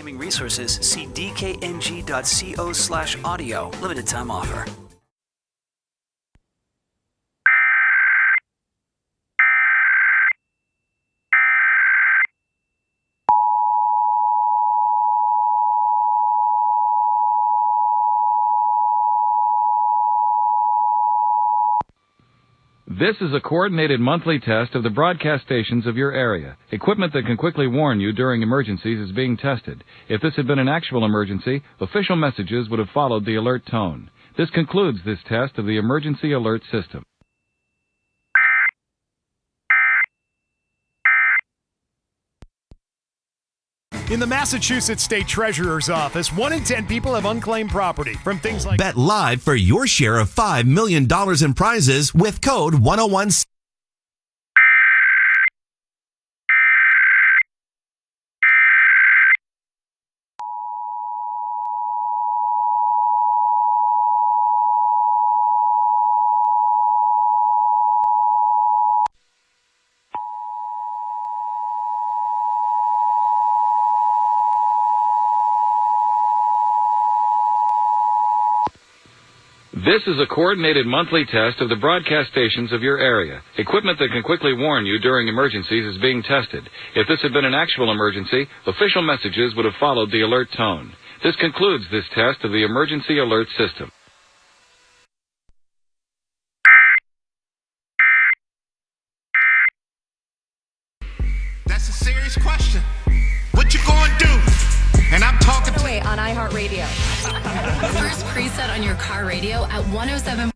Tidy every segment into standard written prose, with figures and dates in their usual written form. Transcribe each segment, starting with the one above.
gaming resources, see dkng.co/audio. Limited time offer. This is a coordinated monthly test of the broadcast stations of your area. Equipment that can quickly warn you during emergencies is being tested. If this had been an actual emergency, official messages would have followed the alert tone. This concludes this test of the emergency alert system. In the Massachusetts State Treasurer's Office, 1 in 10 people have unclaimed property from things like... Bet live for your share of $5 million in prizes with code 101. This is a coordinated monthly test of the broadcast stations of your area. Equipment that can quickly warn you during emergencies is being tested. If this had been an actual emergency, official messages would have followed the alert tone. This concludes this test of the emergency alert system. That's a serious question. What you gonna do? And I'm talking away on iHeartRadio. First preset on your car radio at 107.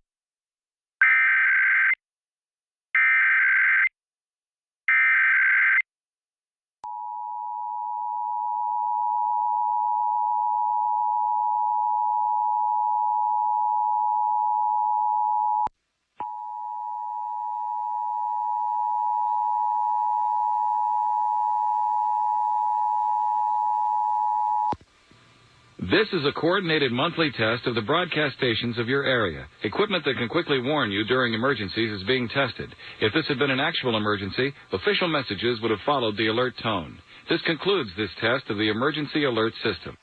This is a coordinated monthly test of the broadcast stations of your area. Equipment that can quickly warn you during emergencies is being tested. If this had been an actual emergency, official messages would have followed the alert tone. This concludes this test of the emergency alert system.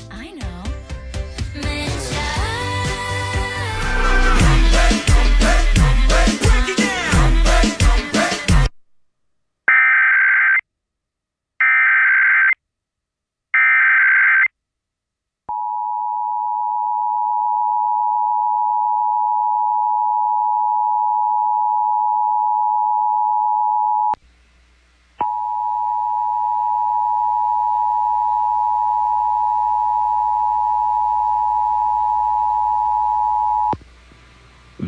I know.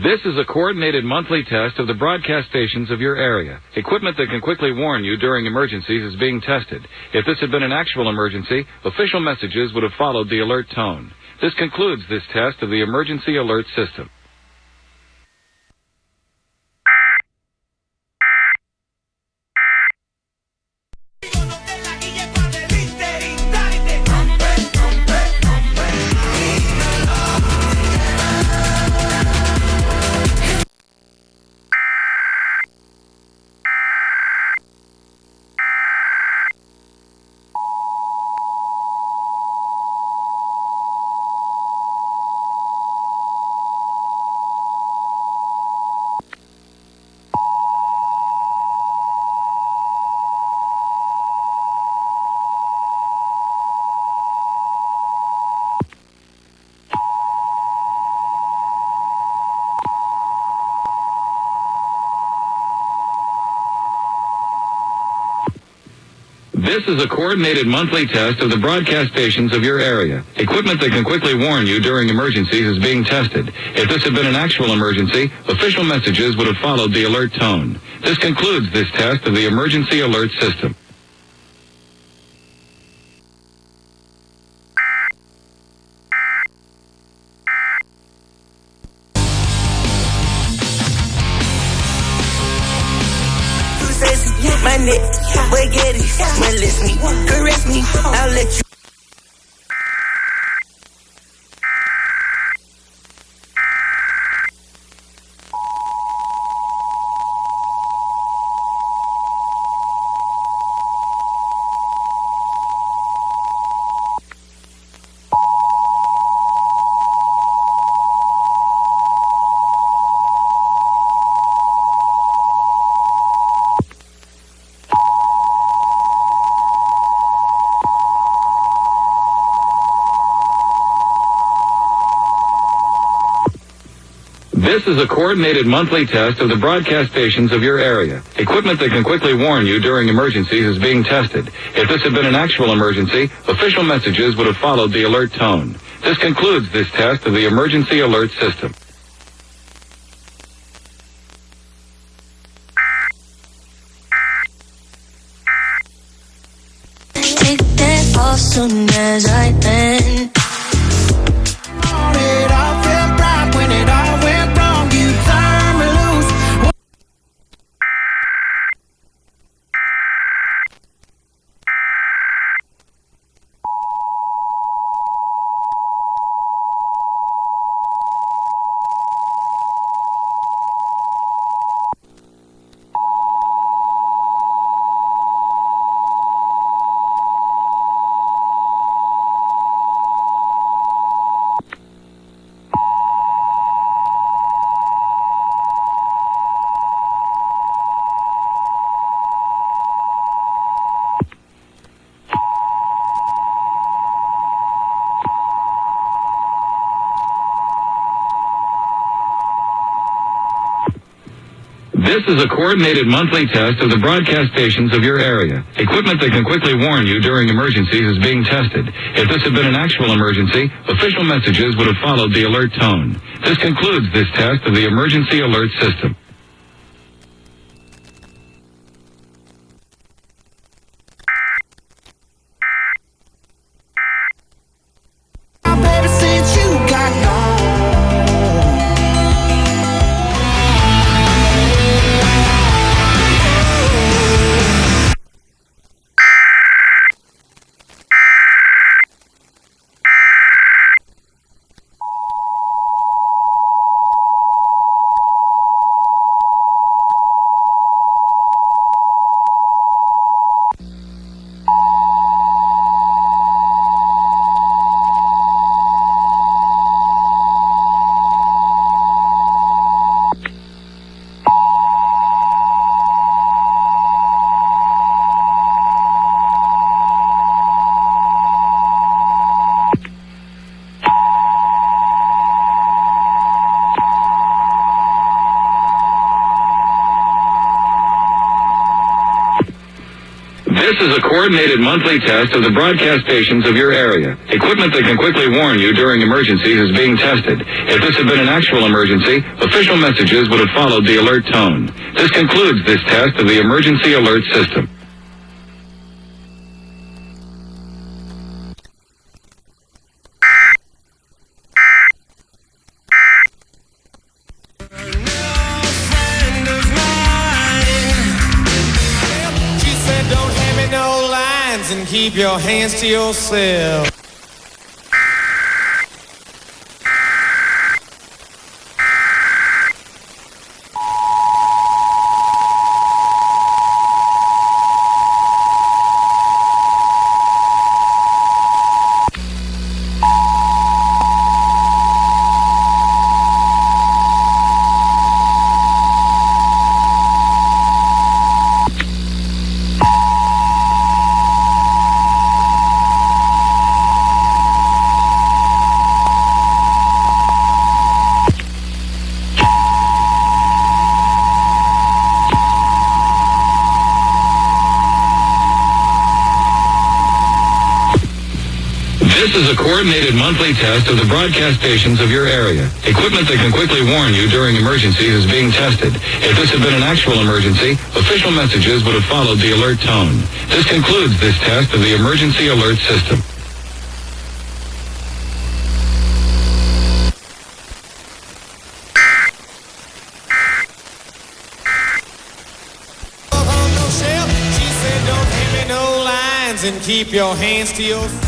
This is a coordinated monthly test of the broadcast stations of your area. Equipment that can quickly warn you during emergencies is being tested. If this had been an actual emergency, official messages would have followed the alert tone. This concludes this test of the emergency alert system. This is a coordinated monthly test of the broadcast stations of your area. Equipment that can quickly warn you during emergencies is being tested. If this had been an actual emergency, official messages would have followed the alert tone. This concludes this test of the emergency alert system. My neck, but get it, molest me, caress me, I'll let you. This is a coordinated monthly test of the broadcast stations of your area. Equipment that can quickly warn you during emergencies is being tested. If this had been an actual emergency, official messages would have followed the alert tone. This concludes this test of the emergency alert system. Take that off soon as I land. It all felt right when it all went wrong. You turned me loose. This is a coordinated monthly test of the broadcast stations of your area. Equipment that can quickly warn you during emergencies is being tested. If this had been an actual emergency, official messages would have followed the alert tone. This concludes this test of the emergency alert system. Baby, since you got gone. This is a coordinated monthly test of the broadcast stations of your area. Equipment that can quickly warn you during emergencies is being tested. If this had been an actual emergency, official messages would have followed the alert tone. This concludes this test of the emergency alert system. She said, don't hand me no lines and keep your hands to yourself. This is a coordinated monthly test of the broadcast stations of your area. Equipment that can quickly warn you during emergencies is being tested. If this had been an actual emergency, official messages would have followed the alert tone. This concludes this test of the emergency alert system. On no shelf. She said, don't hand me no lines and keep your hands to yourself.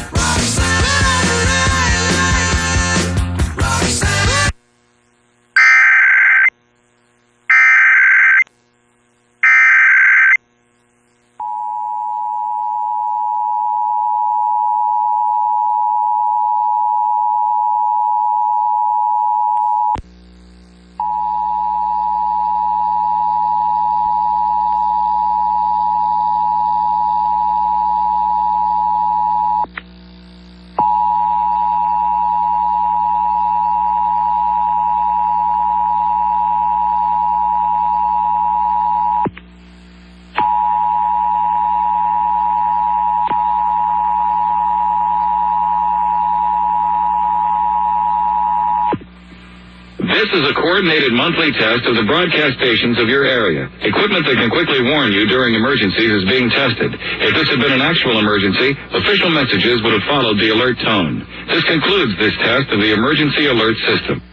This is a coordinated monthly test of the broadcast stations of your area. Equipment that can quickly warn you during emergencies is being tested. If this had been an actual emergency, official messages would have followed the alert tone. This concludes this test of the emergency alert system.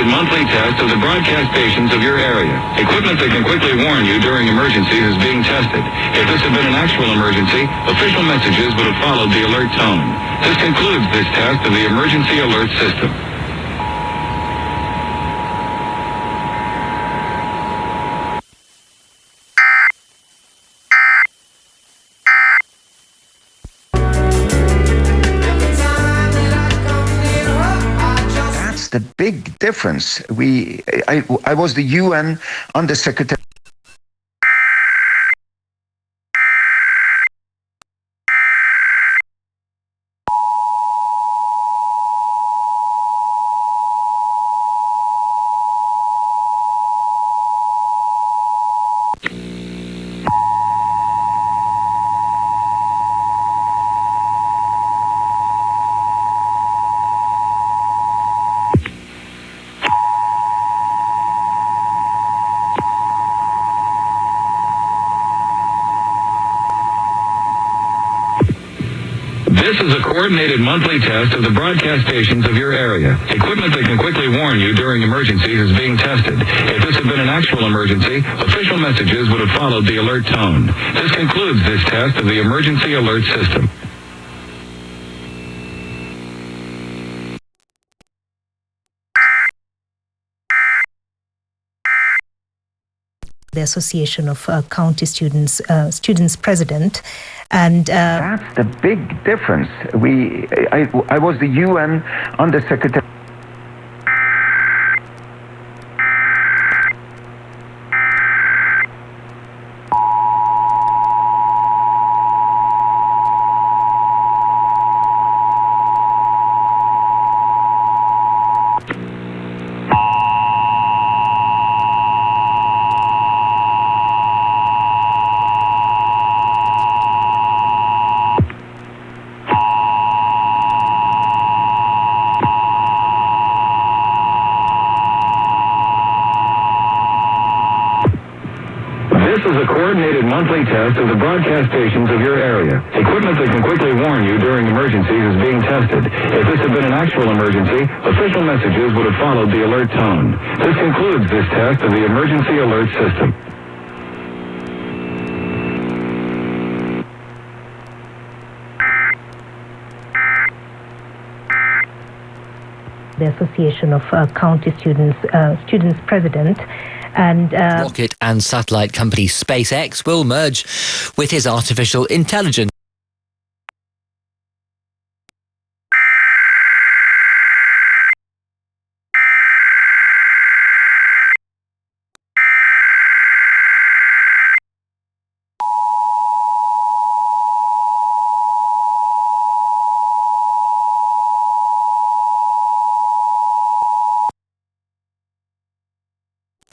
Monthly test of the broadcast stations of your area. Equipment that can quickly warn you during emergencies is being tested. If this had been an actual emergency, official messages would have followed the alert tone. This concludes this test of the emergency alert system. The big difference. I was the UN Undersecretary. This is a coordinated monthly test of the broadcast stations of your area. Equipment that can quickly warn you during emergencies is being tested. If this had been an actual emergency, official messages would have followed the alert tone. This concludes this test of the emergency alert system. The Association of County Students President, and that's the big difference. I was the UN Undersecretary. Monthly test of the broadcast stations of your area. Equipment that can quickly warn you during emergencies is being tested. If this had been an actual emergency, official messages would have followed the alert tone. This concludes this test of the emergency alert system. The Association of County Students President. And rocket and satellite company SpaceX will merge with his artificial intelligence.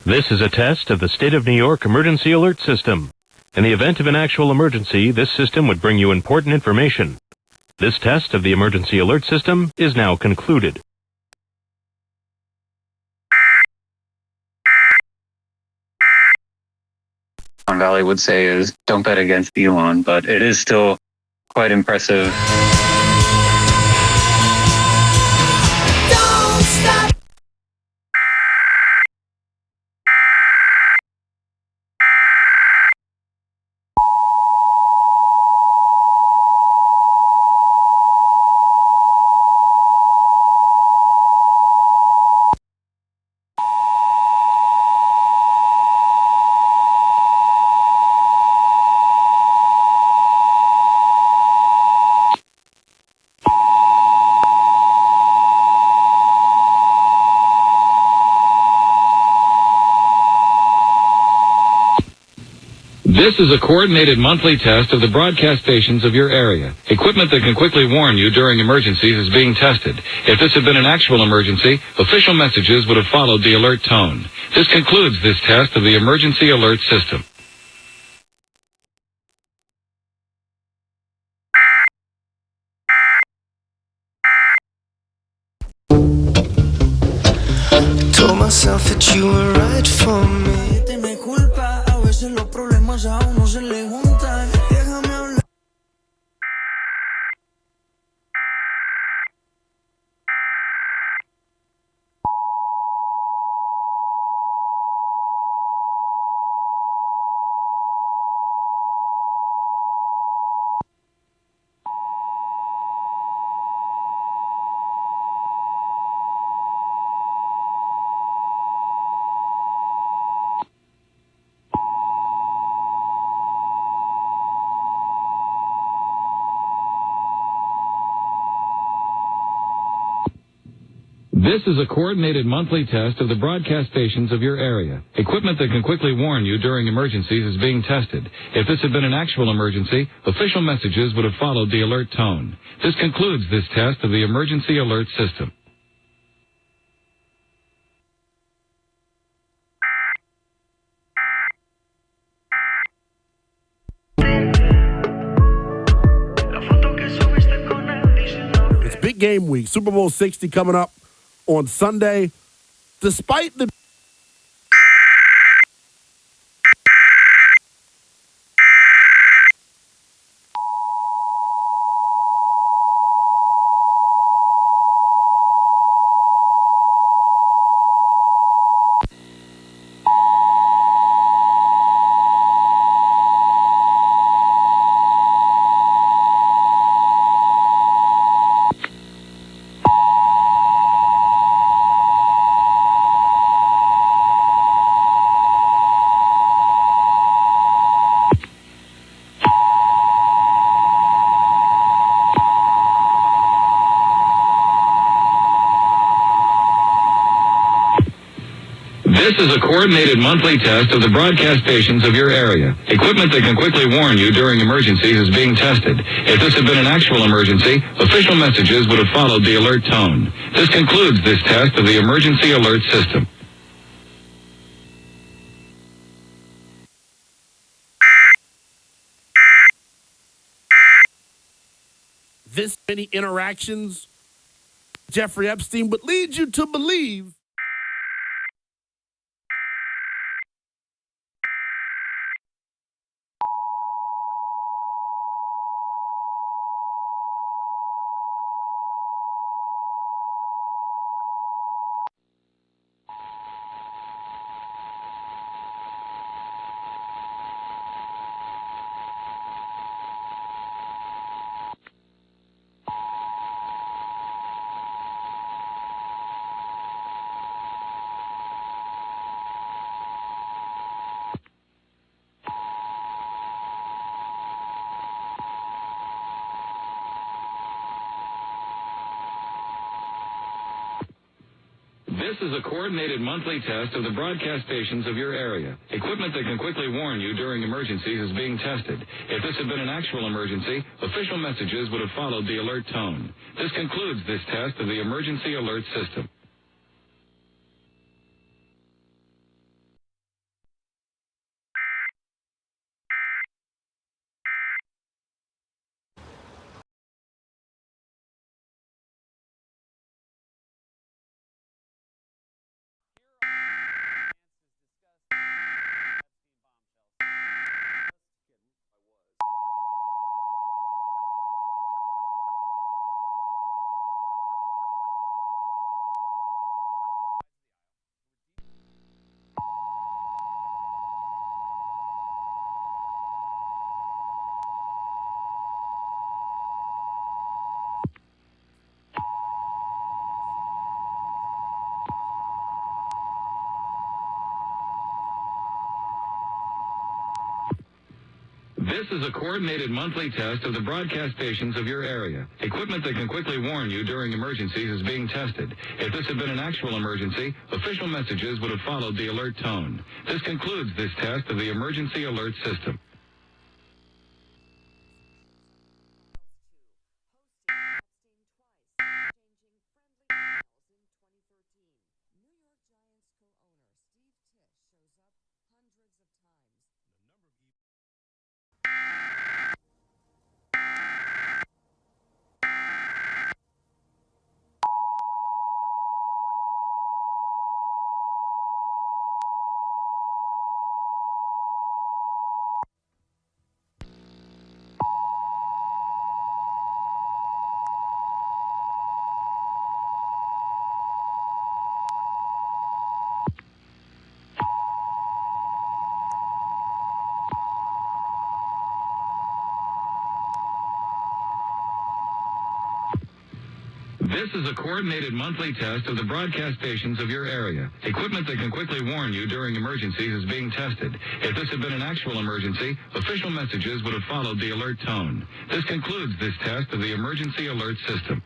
This is a test of the State of New York Emergency Alert System. In the event of an actual emergency, this system would bring you important information. This test of the Emergency Alert System is now concluded. Valley would say is don't bet against Elon, but it is still quite impressive. Don't stop. This is a coordinated monthly test of the broadcast stations of your area. Equipment that can quickly warn you during emergencies is being tested. If this had been an actual emergency, official messages would have followed the alert tone. This concludes this test of the emergency alert system. Told myself that you were right for me. Tiene culpa, a veces los problemas a uno se le juntan. Déjame hablar. This is a coordinated monthly test of the broadcast stations of your area. Equipment that can quickly warn you during emergencies is being tested. If this had been an actual emergency, official messages would have followed the alert tone. This concludes this test of the emergency alert system. It's big game week. Super Bowl 60 coming up on Sunday. Despite the This is a coordinated monthly test of the broadcast stations of your area. Equipment that can quickly warn you during emergencies is being tested. If this had been an actual emergency, official messages would have followed the alert tone. This concludes this test of the emergency alert system. this many interactions, Jeffrey Epstein would lead you to believe This is a coordinated monthly test of the broadcast stations of your area. Equipment that can quickly warn you during emergencies is being tested. If this had been an actual emergency, official messages would have followed the alert tone. This concludes this test of the emergency alert system. This is a coordinated monthly test of the broadcast stations of your area. Equipment that can quickly warn you during emergencies is being tested. If this had been an actual emergency, official messages would have followed the alert tone. This concludes this test of the emergency alert system. This is a coordinated monthly test of the broadcast stations of your area. Equipment that can quickly warn you during emergencies is being tested. If this had been an actual emergency, official messages would have followed the alert tone. This concludes this test of the emergency alert system.